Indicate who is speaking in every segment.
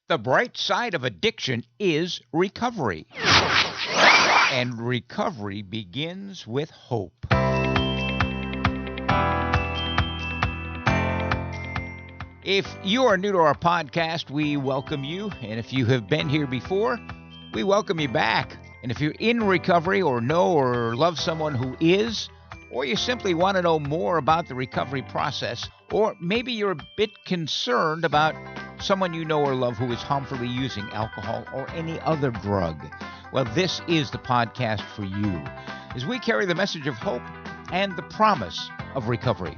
Speaker 1: The bright side of addiction is recovery. And recovery begins with hope. If you are new to our podcast, we welcome you. And if you have been here before, we welcome you back. And if you're in recovery or know or love someone who is, or you simply want to know more about the recovery process, or maybe you're a bit concerned about someone you know or love who is harmfully using alcohol or any other drug, well, this is the podcast for you, as we carry the message of hope and the promise of recovery.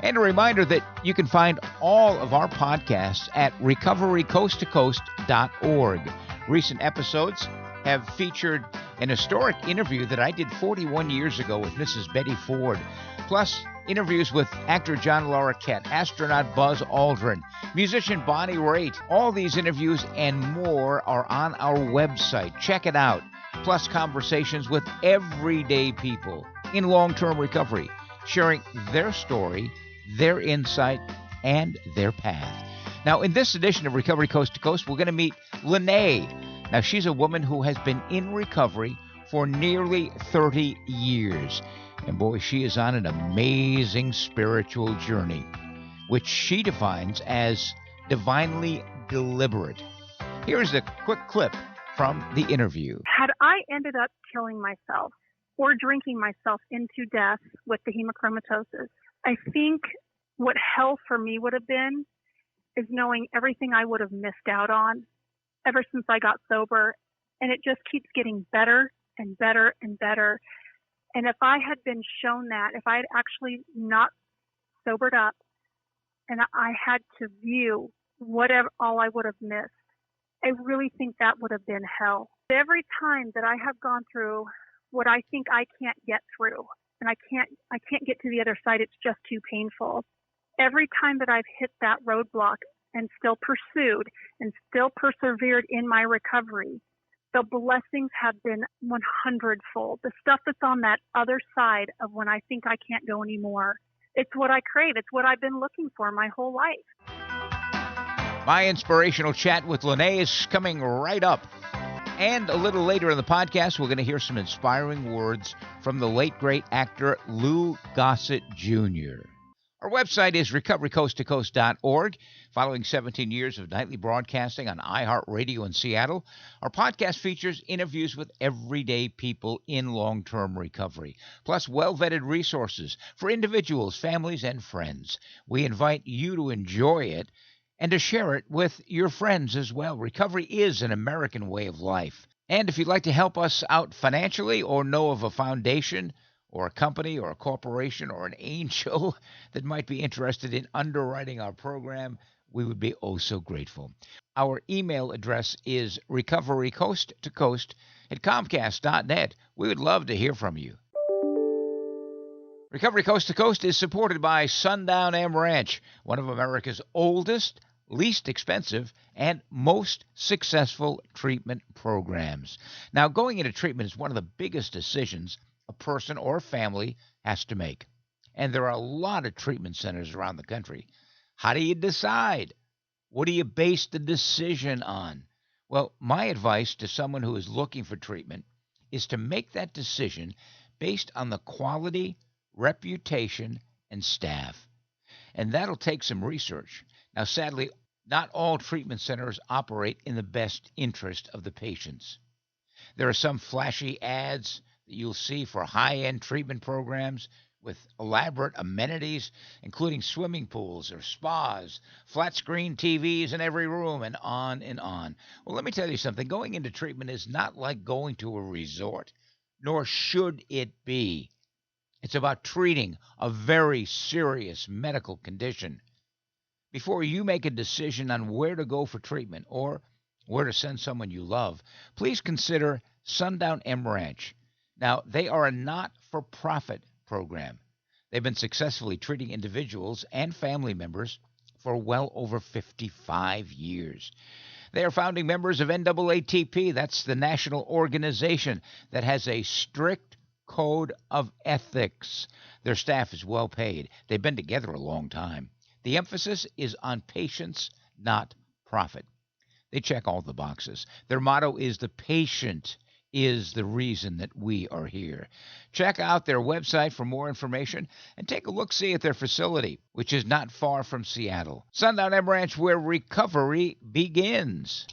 Speaker 1: And a reminder that you can find all of our podcasts at recoverycoasttocoast.org. Recent episodes have featured an historic interview that I did 41 years ago with Mrs. Betty Ford, plus interviews with actor John Larroquette, astronaut Buzz Aldrin, musician Bonnie Raitt. All these interviews and more are on our website. Check it out. Plus conversations with everyday people in long-term recovery, sharing their story, their insight, and their path. Now, in this edition of Recovery Coast to Coast, we're going to meet Lanae. Now, she's a woman who has been in recovery for nearly 30 years. And boy, she is on an amazing spiritual journey, which she defines as divinely deliberate. Here's a quick clip from the interview.
Speaker 2: Had I ended up killing myself or drinking myself into death with the hemochromatosis, I think what hell for me would have been is knowing everything I would have missed out on ever since I got sober. And it just keeps getting better and better and better. And if I had been shown that, if I had actually not sobered up and I had to view whatever all I would have missed, I really think that would have been hell. Every time that I have gone through what I think I can't get through, and I can't get to the other side, it's just too painful. Every time that I've hit that roadblock and still pursued and still persevered in my recovery, the blessings have been 100-fold. The stuff that's on that other side of when I think I can't go anymore, it's what I crave. It's what I've been looking for my whole life.
Speaker 1: My inspirational chat with Lanae is coming right up. And a little later in the podcast, we're going to hear some inspiring words from the late, great actor Lou Gossett Jr. Our website is recoverycoasttocoast.org. Following 17 years of nightly broadcasting on iHeartRadio in Seattle, our podcast features interviews with everyday people in long-term recovery, plus well-vetted resources for individuals, families, and friends. We invite you to enjoy it and to share it with your friends as well. Recovery is an American way of life. And if you'd like to help us out financially or know of a foundation or a company or a corporation or an angel that might be interested in underwriting our program, we would be oh so grateful. Our email address is recoverycoasttocoast@comcast.net. We would love to hear from you. Recovery Coast to Coast is supported by Sundown M Ranch, one of America's oldest, least expensive, and most successful treatment programs. Now, going into treatment is one of the biggest decisions a person or family has to make. And there are a lot of treatment centers around the country. How do you decide? What do you base the decision on? Well, my advice to someone who is looking for treatment is to make that decision based on the quality, reputation, and staff. And that'll take some research. Now, sadly, not all treatment centers operate in the best interest of the patients. There are some flashy ads that you'll see for high-end treatment programs with elaborate amenities, including swimming pools or spas, flat-screen TVs in every room, and on and on. Well, let me tell you something. Going into treatment is not like going to a resort, nor should it be. It's about treating a very serious medical condition. Before you make a decision on where to go for treatment or where to send someone you love, please consider Sundown M Ranch. Now, they are a not-for-profit program. They've been successfully treating individuals and family members for well over 55 years. They are founding members of NAATP. That's the national organization that has a strict code of ethics. Their staff is well paid. They've been together a long time. The emphasis is on patients, not profit. They check all the boxes. Their motto is the patient is the reason that we are here. Check out their website for more information and take a look-see at their facility, which is not far from Seattle. Sundown M Ranch, where recovery begins.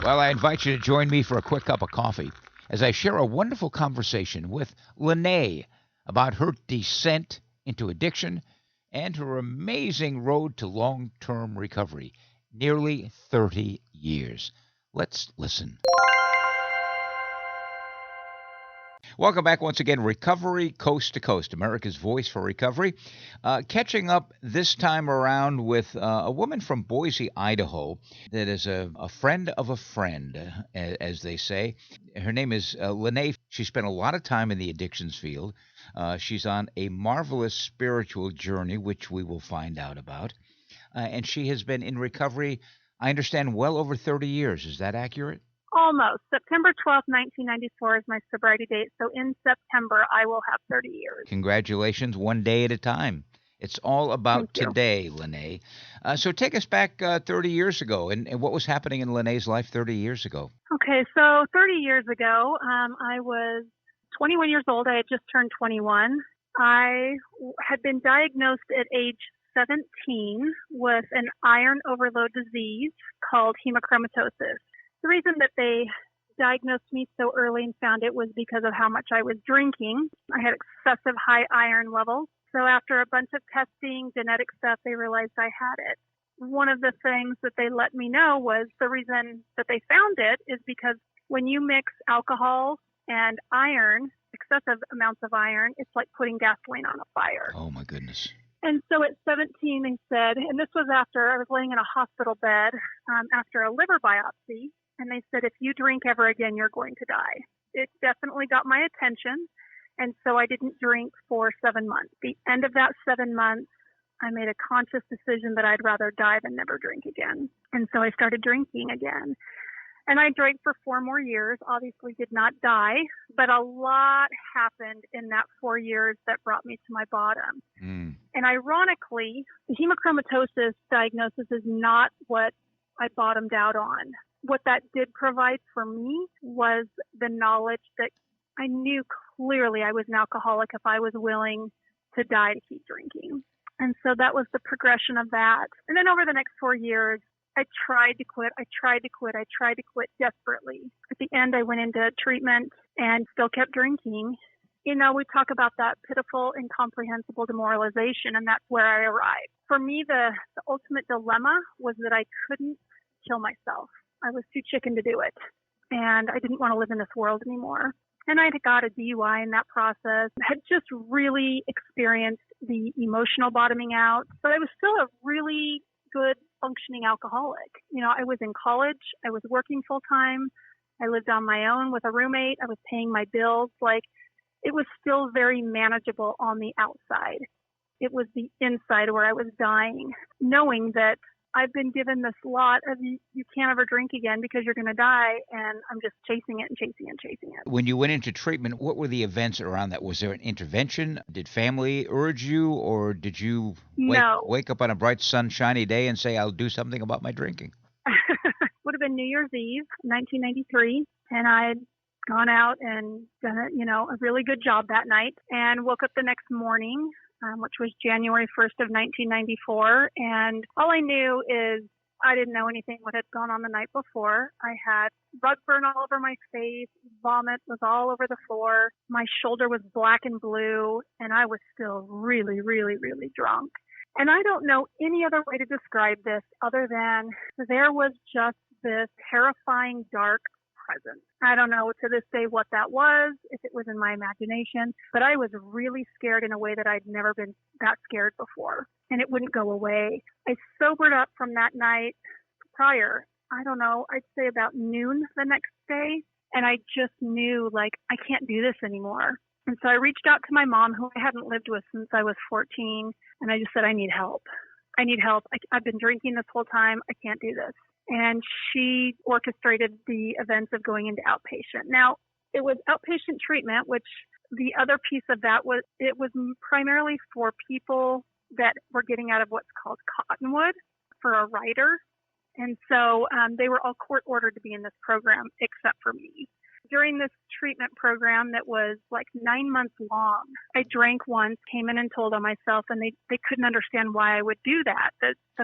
Speaker 1: Well, I invite you to join me for a quick cup of coffee as I share a wonderful conversation with Lanae about her descent into addiction and her amazing road to long-term recovery. Nearly 30 years. Let's listen. Welcome back once again, Recovery Coast to Coast, America's Voice for Recovery. Catching up this time around with a woman from Boise, Idaho, that is a friend of a friend, as they say. Her name is Lanae. She spent a lot of time in the addictions field. She's on a marvelous spiritual journey, which we will find out about. And she has been in recovery, I understand, well over 30 years. Is that accurate?
Speaker 2: Almost. September 12th, 1994 is my sobriety date. So in September, I will have 30 years.
Speaker 1: Congratulations, one day at a time. It's all about today, Lanae. So take us back 30 years ago, and what was happening in Lanae's life 30 years ago?
Speaker 2: Okay, so 30 years ago, I was 21 years old. I had just turned 21. I had been diagnosed at age 17 with an iron overload disease called hemochromatosis. The reason that they diagnosed me so early and found it was because of how much I was drinking. I had excessive high iron levels. So after a bunch of testing, genetic stuff, they realized I had it. One of the things that they let me know was the reason that they found it is because when you mix alcohol and iron, excessive amounts of iron, it's like putting gasoline on a fire.
Speaker 1: Oh, my goodness.
Speaker 2: And so at 17, they said, and this was after I was laying in a hospital bed after a liver biopsy, and they said, if you drink ever again, you're going to die. It definitely got my attention, and so I didn't drink for 7 months. The end of that 7 months, I made a conscious decision that I'd rather die than never drink again. And so I started drinking again. And I drank for 4 more years, obviously did not die, but a lot happened in that 4 years that brought me to my bottom. And ironically, the hemochromatosis diagnosis is not what I bottomed out on. What that did provide for me was the knowledge that I knew clearly I was an alcoholic if I was willing to die to keep drinking. And so that was the progression of that. And then over the next 4 years, I tried to quit. I tried to quit desperately. At the end, I went into treatment and still kept drinking. You know, we talk about that pitiful, incomprehensible demoralization, and that's where I arrived. For me, the ultimate dilemma was that I couldn't kill myself. I was too chicken to do it, and I didn't want to live in this world anymore. And I got a DUI in that process. I had just really experienced the emotional bottoming out, but I was still a really good functioning alcoholic. You know, I was in college. I was working full time. I lived on my own with a roommate. I was paying my bills. Like, it was still very manageable on the outside. It was the inside where I was dying, knowing that I've been given this lot of you can't ever drink again because you're going to die, and I'm just chasing it and chasing it and chasing it.
Speaker 1: When you went into treatment, what were the events around that? Was there an intervention? Did family urge you, or did you wake up on a bright, sunshiny day and say, I'll do something about my drinking?
Speaker 2: Would have been New Year's Eve, 1993, and I'd gone out and done a really good job that night, and woke up the next morning, which was January 1st of 1994. And all I knew is I didn't know anything what had gone on the night before. I had rug burn all over my face. Vomit was all over the floor. My shoulder was black and blue, and I was still really, really, really drunk. And I don't know any other way to describe this other than there was just this terrifying, dark presence. I don't know to this day what that was, if it was in my imagination, but I was really scared in a way that I'd never been that scared before, and it wouldn't go away. I sobered up from that night prior, I don't know, I'd say about noon the next day, and I just knew, like, I can't do this anymore. And so I reached out to my mom, who I hadn't lived with since I was 14, and I just said, I need help. I need help. I've been drinking this whole time. I can't do this. And she orchestrated the events of going into outpatient. Now, it was outpatient treatment, which the other piece of that was it was primarily for people that were getting out of what's called cottonwood for a writer. And so they were all court ordered to be in this program except for me. During this treatment program that was like 9 months long, I drank once, came in and told on myself, and they couldn't understand why I would do that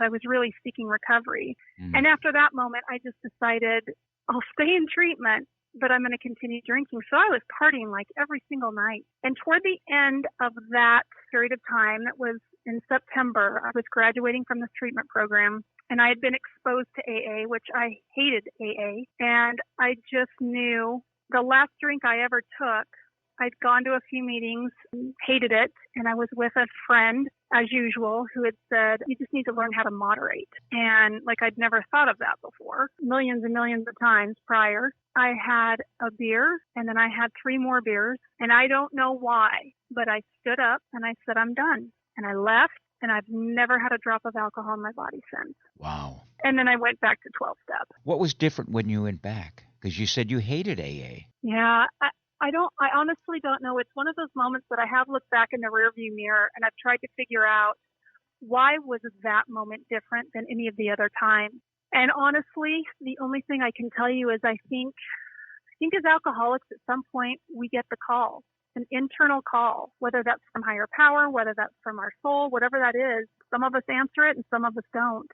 Speaker 2: I was really seeking recovery. And after that moment, I just decided I'll stay in treatment, but I'm going to continue drinking. So I was partying like every single night. And toward the end of that period of time, that was in September, I was graduating from this treatment program. And I had been exposed to AA, which I hated AA. And I just knew the last drink I ever took, I'd gone to a few meetings, hated it. And I was with a friend, as usual, who had said, you just need to learn how to moderate. And like I'd never thought of that before, millions and millions of times prior. I had a beer and then I had 3 more beers. And I don't know why, but I stood up and I said, I'm done. And I left. And I've never had a drop of alcohol in my body since.
Speaker 1: Wow.
Speaker 2: And then I went back to 12-step.
Speaker 1: What was different when you went back? Because you said you hated AA.
Speaker 2: Yeah, I honestly don't know. It's one of those moments that I have looked back in the rearview mirror and I've tried to figure out why was that moment different than any of the other times. And honestly, the only thing I can tell you is I think as alcoholics at some point we get the call. An internal call, whether that's from higher power, whether that's from our soul, whatever that is. Some of us answer it and some of us don't.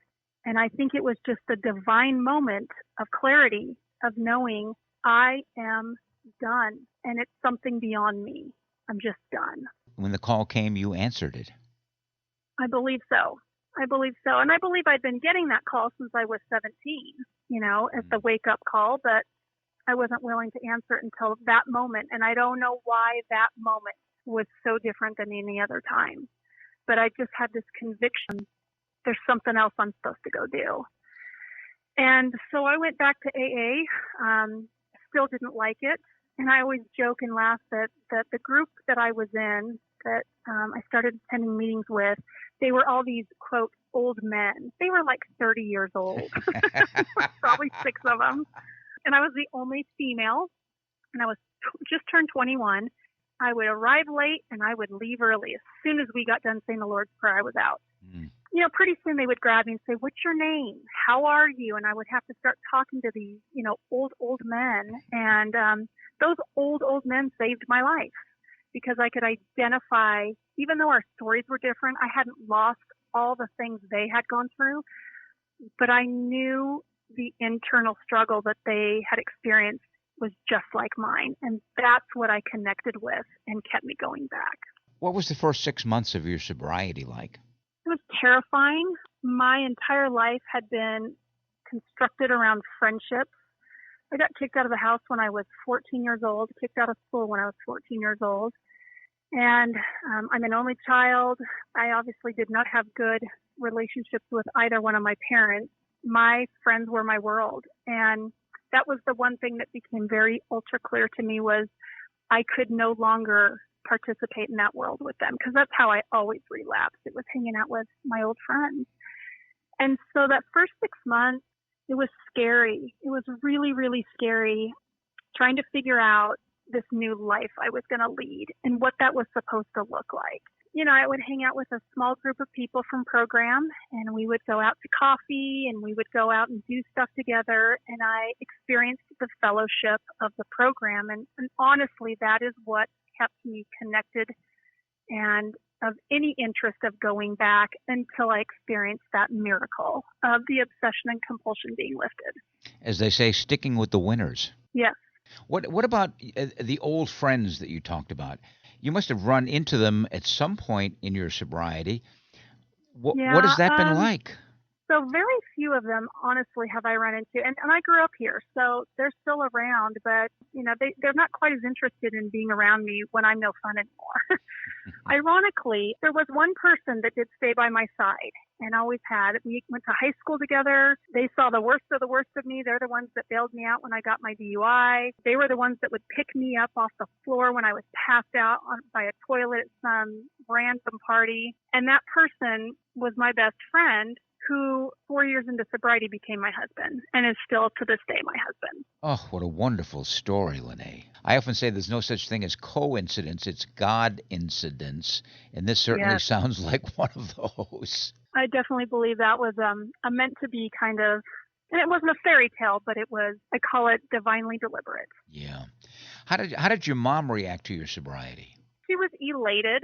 Speaker 2: And I think it was just a divine moment of clarity, of knowing I am done and it's something beyond me. I'm just done.
Speaker 1: When the call came, you answered it.
Speaker 2: I believe so. And I believe I'd been getting that call since I was 17, as the wake up call, but I wasn't willing to answer it until that moment. And I don't know why that moment was so different than any other time. But I just had this conviction, there's something else I'm supposed to go do. And so I went back to AA, still didn't like it. And I always joke and laugh that the group that I was in, that I started attending meetings with, they were all these, quote, old men. They were like 30 years old, probably 6 of them. And I was the only female, and I was just turned 21. I would arrive late, and I would leave early. As soon as we got done saying the Lord's Prayer, I was out. Pretty soon they would grab me and say, what's your name? How are you? And I would have to start talking to these, old men. And those old men saved my life because I could identify, even though our stories were different, I hadn't lost all the things they had gone through, but I knew the internal struggle that they had experienced was just like mine. And that's what I connected with and kept me going back.
Speaker 1: What was the first 6 months of your sobriety like?
Speaker 2: It was terrifying. My entire life had been constructed around friendships. I got kicked out of the house when I was 14 years old, kicked out of school when I was 14 years old. And I'm an only child. I obviously did not have good relationships with either one of my parents. My friends were my world. And that was the one thing that became very ultra clear to me was I could no longer participate in that world with them because that's how I always relapsed. It was hanging out with my old friends. And so that first 6 months, it was scary. It was really, really scary trying to figure out this new life I was going to lead and what that was supposed to look like. I would hang out with a small group of people from program and we would go out to coffee and we would go out and do stuff together. And I experienced the fellowship of the program. And honestly, that is what kept me connected and of any interest of going back until I experienced that miracle of the obsession and compulsion being lifted.
Speaker 1: As they say, sticking with the winners.
Speaker 2: Yes.
Speaker 1: What about the old friends that you talked about? You must have run into them at some point in your sobriety. What has that been like?
Speaker 2: So very few of them, honestly, have I run into. And I grew up here, so they're still around, but, they're not quite as interested in being around me when I'm no fun anymore. Ironically, there was one person that did stay by my side and always had. We went to high school together. They saw the worst of me. They're the ones that bailed me out when I got my DUI. They were the ones that would pick me up off the floor when I was passed out by a toilet at some random party. And that person was my best friend, who 4 years into sobriety became my husband and is still to this day my husband.
Speaker 1: Oh, what a wonderful story, Lanae. I often say there's no such thing as coincidence, it's God incidence, and this certainly sounds like one of those.
Speaker 2: I definitely believe that was a meant to be kind of And it wasn't a fairy tale, but it was, I call it divinely deliberate.
Speaker 1: Yeah. How did your mom react to your sobriety?
Speaker 2: She was elated.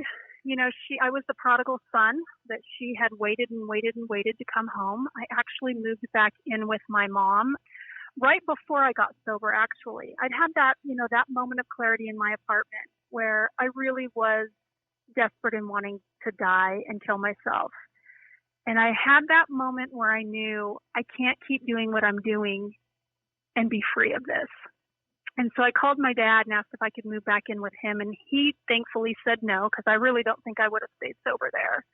Speaker 2: I was the prodigal son that she had waited and waited and waited to come home. I actually moved back in with my mom right before I got sober, actually. I'd had that moment of clarity in my apartment where I really was desperate and wanting to die and kill myself. And I had that moment where I knew I can't keep doing what I'm doing and be free of this. And so I called my dad and asked if I could move back in with him. And he thankfully said no, because I really don't think I would have stayed sober there.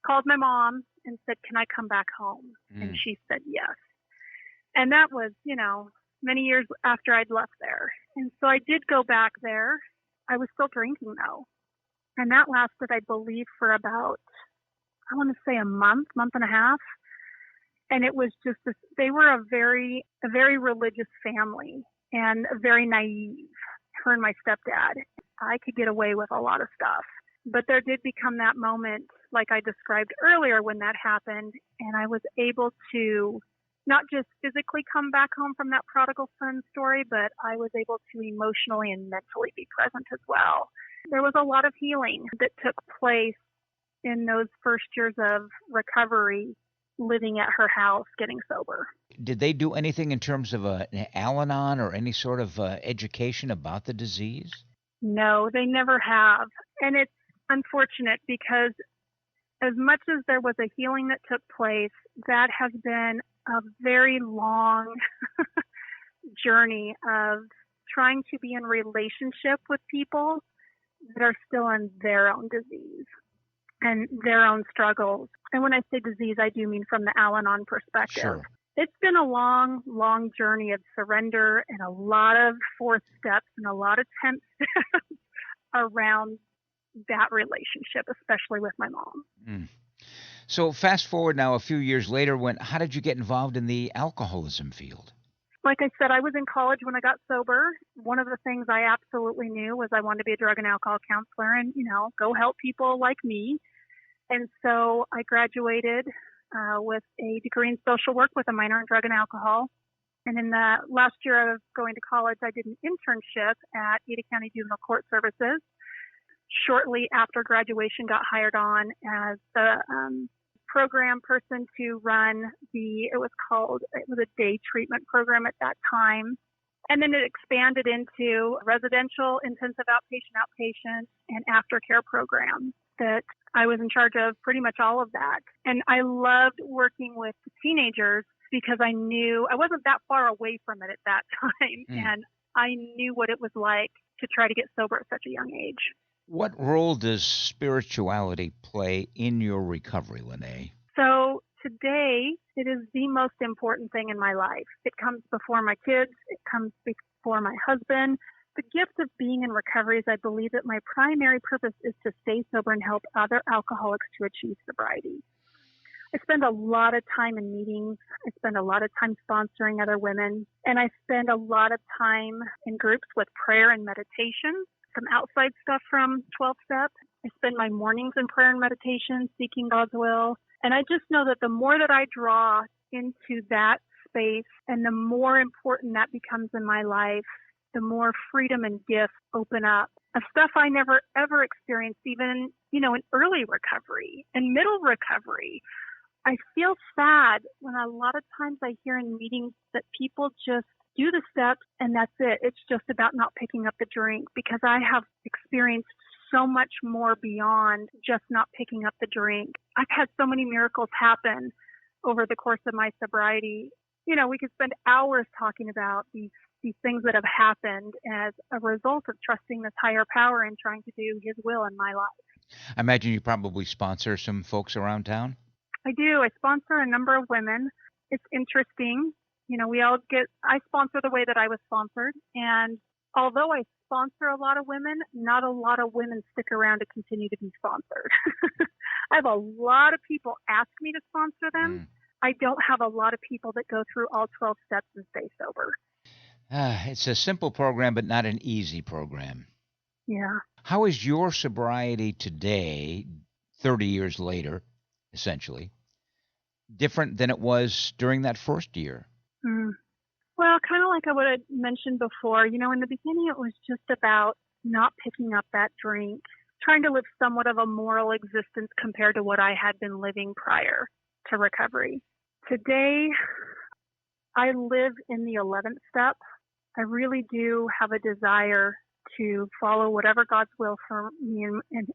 Speaker 2: Called my mom and said, can I come back home? And she said yes. And that was, many years after I'd left there. And so I did go back there. I was still drinking though. And that lasted, I believe, for about, I want to say a month and a half. And it was just this, they were a very religious family and very naive, her and my stepdad. I could get away with a lot of stuff. But there did become that moment, like I described earlier, when that happened. And I was able to not just physically come back home from that prodigal son story, but I was able to emotionally and mentally be present as well. There was a lot of healing that took place in those first years of recovery, living at her house, getting sober.
Speaker 1: Did they do anything in terms of an Al-Anon or any sort of education about the disease?
Speaker 2: No, they never have. And it's unfortunate because as much as there was a healing that took place, that has been a very long journey of trying to be in relationship with people that are still in their own disease and their own struggles. And when I say disease, I do mean from the Al-Anon perspective.
Speaker 1: Sure.
Speaker 2: It's been a long, long journey of surrender and a lot of fourth steps and a lot of 10th steps around that relationship, especially with my mom.
Speaker 1: So fast forward now a few years later, how did you get involved in the alcoholism field?
Speaker 2: Like I said, I was in college when I got sober. One of the things I absolutely knew was I wanted to be a drug and alcohol counselor and, go help people like me. And so I graduated with a degree in social work with a minor in drug and alcohol. And in the last year of going to college, I did an internship at Ada County Juvenile Court Services. Shortly after graduation, got hired on as the program person to run it was a day treatment program at that time. And then it expanded into residential, intensive outpatient, and aftercare programs that I was in charge of pretty much all of that. And I loved working with teenagers because I knew I wasn't that far away from it at that time. And I knew what it was like to try to get sober at such a young age.
Speaker 1: What role does spirituality play in your recovery, Lanae?
Speaker 2: So today, it is the most important thing in my life. It comes before my kids. It comes before my husband. The gift of being in recovery is I believe that my primary purpose is to stay sober and help other alcoholics to achieve sobriety. I spend a lot of time in meetings. I spend a lot of time sponsoring other women. And I spend a lot of time in groups with prayer and meditation, some outside stuff from 12 Step. I spend my mornings in prayer and meditation, seeking God's will. And I just know that the more that I draw into that space and the more important that becomes in my life, the more freedom and gifts open up of stuff I never ever experienced, even, in early recovery and middle recovery. I feel sad when a lot of times I hear in meetings that people just do the steps and that's it. It's just about not picking up the drink, because I have experienced so much more beyond just not picking up the drink. I've had so many miracles happen over the course of my sobriety. We could spend hours talking about these things that have happened as a result of trusting this higher power and trying to do His will in my life.
Speaker 1: I imagine you probably sponsor some folks around town?
Speaker 2: I do. I sponsor a number of women. It's interesting. I sponsor the way that I was sponsored. And although I sponsor a lot of women, not a lot of women stick around to continue to be sponsored. I have a lot of people ask me to sponsor them. I don't have a lot of people that go through all 12 steps and stay sober.
Speaker 1: It's a simple program, but not an easy program.
Speaker 2: Yeah.
Speaker 1: How is your sobriety today, 30 years later, essentially, different than it was during that first year?
Speaker 2: Mm. Well, kind of like I would have mentioned before, in the beginning it was just about not picking up that drink, trying to live somewhat of a moral existence compared to what I had been living prior to recovery. Today, I live in the 11th step. I really do have a desire to follow whatever God's will for me, and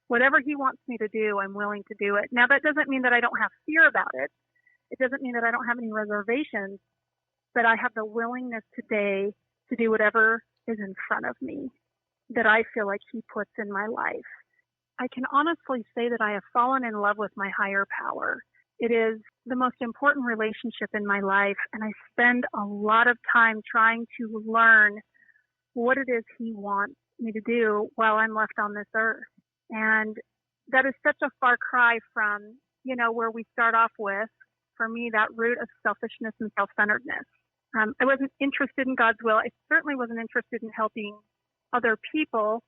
Speaker 2: whatever He wants me to do, I'm willing to do it. Now, that doesn't mean that I don't have fear about it. It doesn't mean that I don't have any reservations, but I have the willingness today to do whatever is in front of me that I feel like He puts in my life. I can honestly say that I have fallen in love with my higher power. It is the most important relationship in my life, and I spend a lot of time trying to learn what it is He wants me to do while I'm left on this earth. And that is such a far cry from, where we start off with, for me, that root of selfishness and self-centeredness. I wasn't interested in God's will. I certainly wasn't interested in helping other people.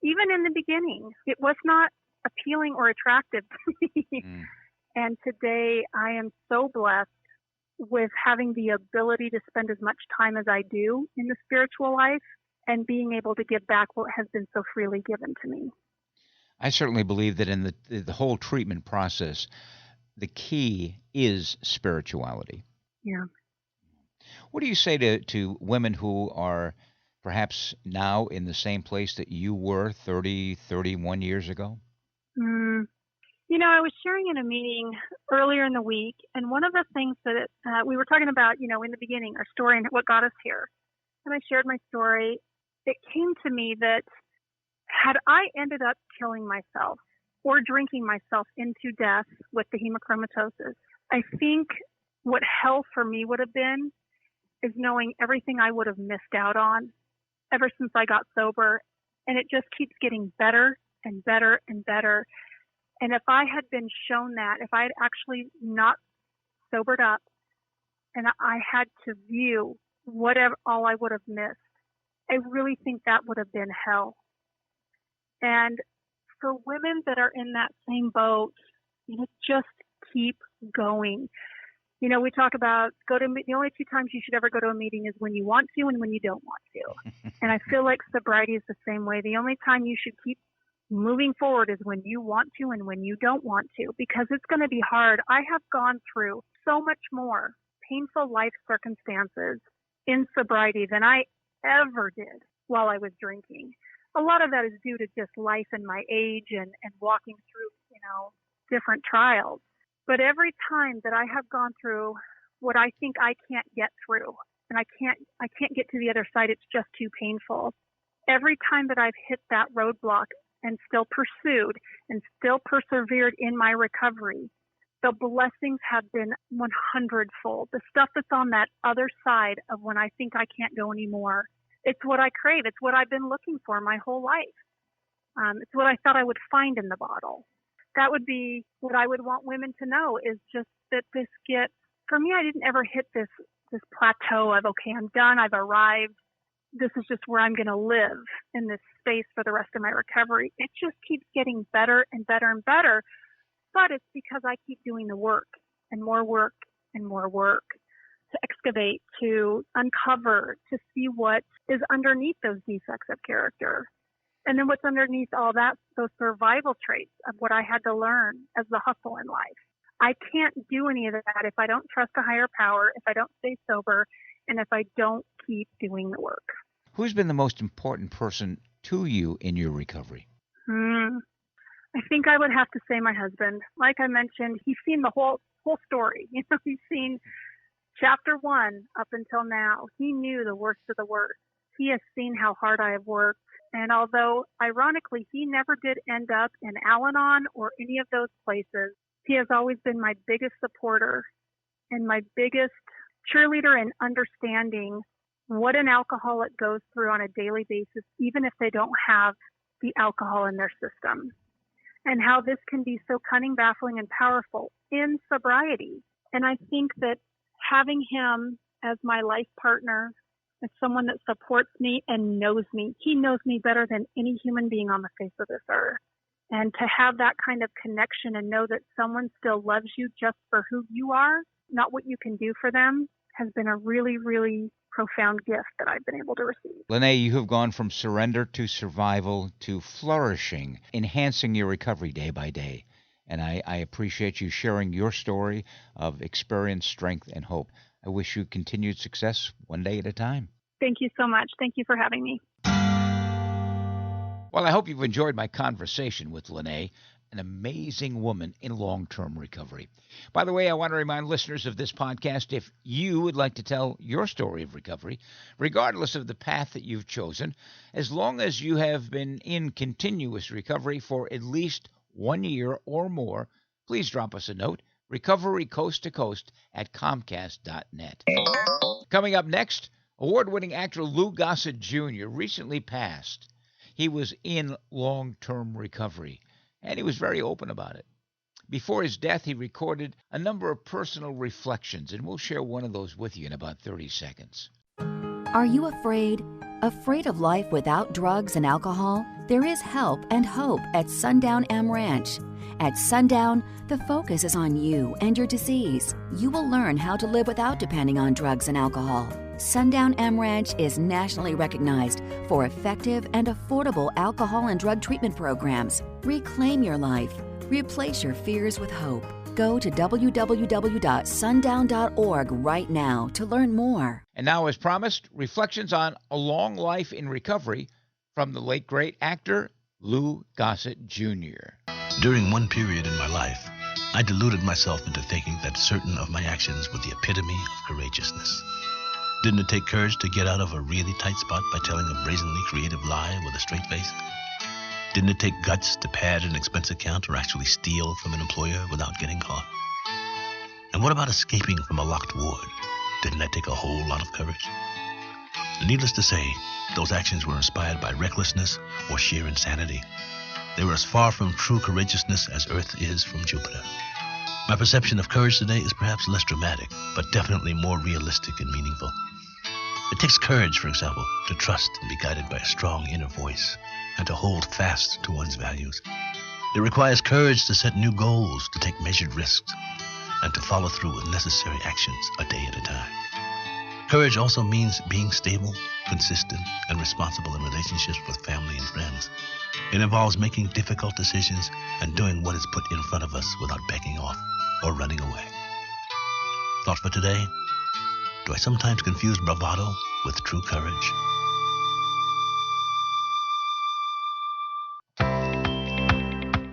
Speaker 2: Even in the beginning, it was not appealing or attractive to me. And today I am so blessed with having the ability to spend as much time as I do in the spiritual life and being able to give back what has been so freely given to me.
Speaker 1: I certainly believe that in the whole treatment process, the key is spirituality.
Speaker 2: Yeah.
Speaker 1: What do you say to women who are perhaps now in the same place that you were 30, 31 years ago?
Speaker 2: I was sharing in a meeting earlier in the week, and one of the things that we were talking about, in the beginning, our story and what got us here. And I shared my story. It came to me that had I ended up killing myself or drinking myself into death with the hemochromatosis, I think what hell for me would have been is knowing everything I would have missed out on ever since I got sober. And it just keeps getting better and better and better. And if I had been shown that, if I had actually not sobered up and I had to view whatever all I would have missed, I really think that would have been hell. And for women that are in that same boat, just keep going. We talk about the only two times you should ever go to a meeting is when you want to and when you don't want to. And I feel like sobriety is the same way. The only time you should keep moving forward is when you want to and when you don't want to, because it's going to be hard. I have gone through so much more painful life circumstances in sobriety than I ever did while I was drinking. A lot of that is due to just life and my age and walking through, different trials. But every time that I have gone through what I think I can't get through, and I can't get to the other side, it's just too painful. Every time that I've hit that roadblock and still pursued and still persevered in my recovery, the blessings have been 100-fold. The stuff that's on that other side of when I think I can't go anymore, it's what I crave. It's what I've been looking for my whole life. It's what I thought I would find in the bottle. That would be what I would want women to know, is just that for me, I didn't ever hit this plateau of, okay, I'm done, I've arrived. This is just where I'm going to live in this space for the rest of my recovery. It just keeps getting better and better and better. But it's because I keep doing the work and more work and more work to excavate, to uncover, to see what is underneath those defects of character. And then what's underneath all that, those survival traits of what I had to learn as the hustle in life. I can't do any of that if I don't trust a higher power, if I don't stay sober, and if I don't keep doing the work.
Speaker 1: Who's been the most important person to you in your recovery?
Speaker 2: I think I would have to say my husband. Like I mentioned, he's seen the whole story. He's seen chapter 1 up until now. He knew the worst of the worst. He has seen how hard I have worked. And although, ironically, he never did end up in Al-Anon or any of those places, he has always been my biggest supporter and my biggest cheerleader in understanding what an alcoholic goes through on a daily basis, even if they don't have the alcohol in their system, and how this can be so cunning, baffling, and powerful in sobriety. And I think that having him as my life partner, as someone that supports me and knows me, he knows me better than any human being on the face of this earth. And to have that kind of connection and know that someone still loves you just for who you are, not what you can do for them, has been a really, really profound gift that I've been able to receive.
Speaker 1: Lanae, you have gone from surrender to survival to flourishing, enhancing your recovery day by day. And I appreciate you sharing your story of experience, strength, and hope. I wish you continued success one day at a time.
Speaker 2: Thank you so much. Thank you for having me.
Speaker 1: Well, I hope you've enjoyed my conversation with Lanae, an amazing woman in long-term recovery. By the way, I want to remind listeners of this podcast, if you would like to tell your story of recovery, regardless of the path that you've chosen, as long as you have been in continuous recovery for at least 1 year or more, please drop us a note, recoverycoasttocoast@comcast.net. Coming up next, award-winning actor Lou Gossett Jr. recently passed. He was in long-term recovery, and he was very open about it. Before his death, he recorded a number of personal reflections, and we'll share one of those with you in about 30 seconds.
Speaker 3: Are you afraid? Afraid of life without drugs and alcohol? There is help and hope at Sundown M Ranch. At Sundown, the focus is on you and your disease. You will learn how to live without depending on drugs and alcohol. Sundown M Ranch is nationally recognized for effective and affordable alcohol and drug treatment programs. Reclaim your life. Replace your fears with hope. Go to www.sundown.org right now to learn more.
Speaker 1: And now, as promised, reflections on a long life in recovery from the late great actor Lou Gossett Jr.
Speaker 4: During one period in my life, I deluded myself into thinking that certain of my actions were the epitome of courageousness. Didn't it take courage to get out of a really tight spot by telling a brazenly creative lie with a straight face? Didn't it take guts to pad an expense account or actually steal from an employer without getting caught? And what about escaping from a locked ward? Didn't that take a whole lot of courage? Needless to say, those actions were inspired by recklessness or sheer insanity. They were as far from true courageousness as Earth is from Jupiter. My perception of courage today is perhaps less dramatic, but definitely more realistic and meaningful. It takes courage, for example, to trust and be guided by a strong inner voice and to hold fast to one's values. It requires courage to set new goals, to take measured risks, and to follow through with necessary actions a day at a time. Courage also means being stable, consistent, and responsible in relationships with family and friends. It involves making difficult decisions and doing what is put in front of us without backing off or running away. Thought for today? Do I sometimes confuse bravado with true courage?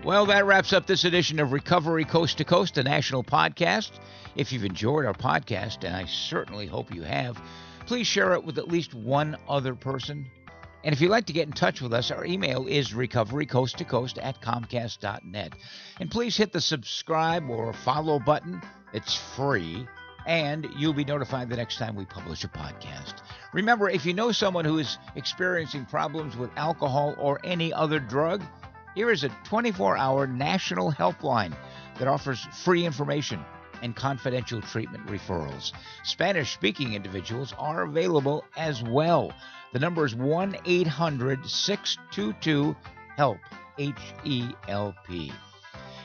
Speaker 1: Well, that wraps up this edition of Recovery Coast to Coast, a national podcast. If you've enjoyed our podcast, and I certainly hope you have, please share it with at least one other person. And if you'd like to get in touch with us, our email is recoverycoasttocoast@comcast.net. And please hit the subscribe or follow button. It's free, and you'll be notified the next time we publish a podcast. Remember, if you know someone who is experiencing problems with alcohol or any other drug, here is a 24-hour national helpline that offers free information and confidential treatment referrals. Spanish-speaking individuals are available as well. The number is 1-800-622-HELP, H-E-L-P.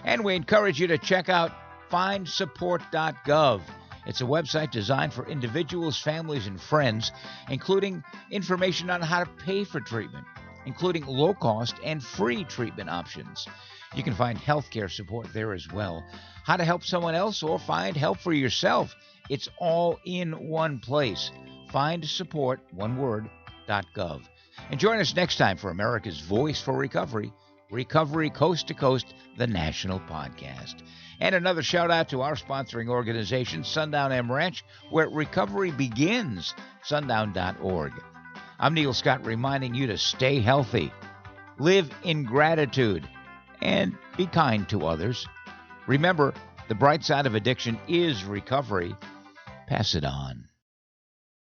Speaker 1: And we encourage you to check out findsupport.gov. It's a website designed for individuals, families, and friends, including information on how to pay for treatment, including low-cost and free treatment options. You can find healthcare support there as well. How to help someone else or find help for yourself. It's all in one place. Find support, one word, .gov. And join us next time for America's Voice for Recovery, Recovery Coast to Coast, the national podcast. And another shout out to our sponsoring organization, Sundown M Ranch, where recovery begins, sundown.org. I'm Neil Scott, reminding you to stay healthy, live in gratitude, and be kind to others. Remember, the bright side of addiction is recovery. Pass it on.